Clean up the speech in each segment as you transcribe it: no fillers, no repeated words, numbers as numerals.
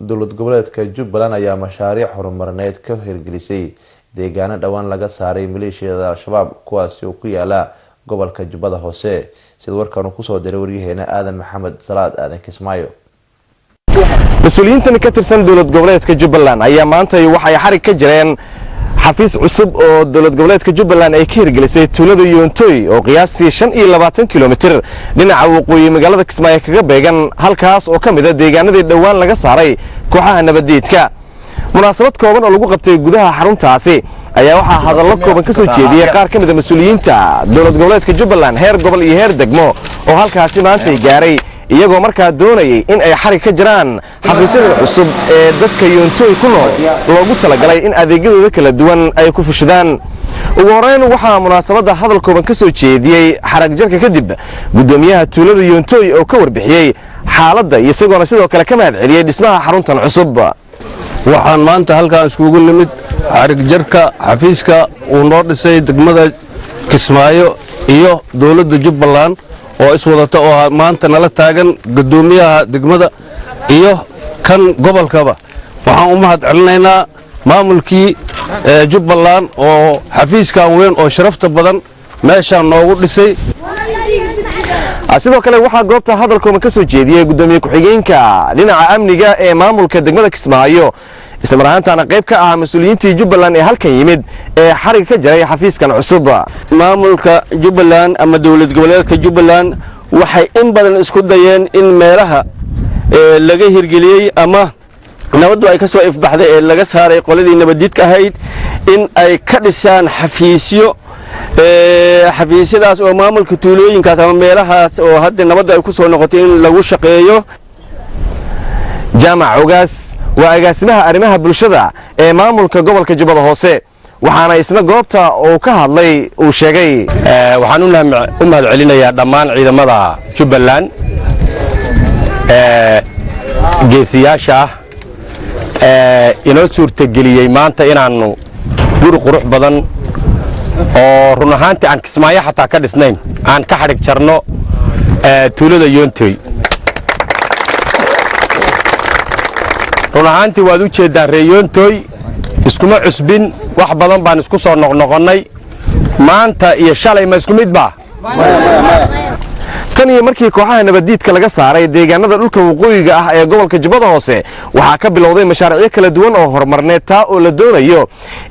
dowlad goboleedka Jubbaland ayaa mashaariic horumarineed ka hirgelisay deegaano dhawaan laga saaray maleeshiyada al-shabaab kuwaas oo ku yaala gobolka Jubbada Hoose sida warkan uu ku soo diray wariyaheena Aadan Maxamed Salaad Aadan Kismaayo. مسؤولين كترسن دولة جبلات كجبلان أيام ما أنت يوحي حركة كجرين حفيز عصب أو دولة جبلات كجبلان أي كير جلسة تولد يونتوي أو قياسي 5 كيلومتر لنا عوقوي مقالة كسماية كجبيجان هالكاس أو كم إذا ديجان ذي الدوان لقى صاري كوحة نبديت كا مناسبات كوبان أو لقوا قبتي جودها حرم تاسي أيها وحى هذا الله كوبان كسر شيء قار كم إذا مسؤولين تا دولة جبلات كجبلان هير قبل يهير دقمو أو هالكاس ما أنت جاري iyagoo markaa doonayay in ay xarig ka jiraan xafiisyada cusub ee dadka Yoontoy ku nool loogu talagalay in adeegyadooda kala duwan ay ku fushadaan ugu horeyn waxa munaasabada hadalkooban ka soo jeediyay xarag jarka kadib gudoomiyaha tuulada Yoontoy oo ka warbixiyay xaaladda isagoo sidoo kale ka mahad celiyay dhismaha xaruntan cusub waxaan maanta halkaan iskugu nimid xarag jarka xafiiska uu noo dhisay degmada Kismaayo iyo dawladda Jubbaland oo iswadata oo maanta nala taagan gudoomiyaha degmada iyo kan gobolkaba waxaan u mahad celinaynaa maamulkii Jubbaland oo xafiiska weyn oo sharafta badan meesha noogu dhisay sidoo kale waxa goobta hadalkooda ka soo jeediyay gudoomiye ku-xigeenka dhinaca amniga ee maamulka degmada Kismaayo isla marhaantana qayb ka ah mas'uuliyiintii Jubbaland ee halkan yimid ee xarig ka jiray xafiiskan cusub maamulka Jubbaland ama dawlad goboleedka Jubbaland waxay in badan isku dayeen in meelaha laga hirgeliyay ama nabaddu ay ka soo ifbaxday ee laga saaray qoladii nabaddiidka ahayd in ay ka dhisaan xafiisyo xafiisyadaas oo maamulka tuulooyinkaas ama meelahaas oo hadda nabadda ay ku soo noqotay in lagu shaqeeyo jaamac ogaas waa agaasimaha arrimaha bulshada ee maamulka gobolka Jubbada Hoose waxaana isna goobta oo ka hadlay uu sheegay waxaan u mahad celinayaa dhammaan ciidamada Jubbaland geesiyaasha inoo suurtageliyay maanta inaanu guri qurux badan oo run ahaantii aan Kismaayo xataa ka dhisnayn aan ka xarig jarno tuulada Yoontoy run ahaantii waad u jeedaan reer Yoontoy iskuma cusbin wax badan baan isku soo noqnoqonay maanta iyo shalay ma isku mid ba tan iyo markii kooxaha nabadiidka laga saaray deegaanada dhulka waqooyiga ah ee gobolka Jubbada Hoose waxa ka bilowday mashaariic kala duwan oo horumarineed taa oo la doonayo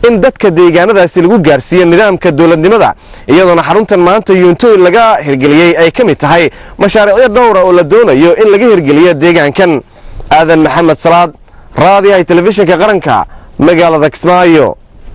in dadka deegaanadaasi lagu gaarsiiyo nidaamka dawladnimada iyadoo xaruntan maanta Yoontoy laga hirgeliyay ay kamid tahay mashaariic dhowr ah oo la doonayo in laga hirgeliyo deegaankan Aadan Maxamed Salaad raadiyaha telefishinka qaranka magaalada Kismaayo.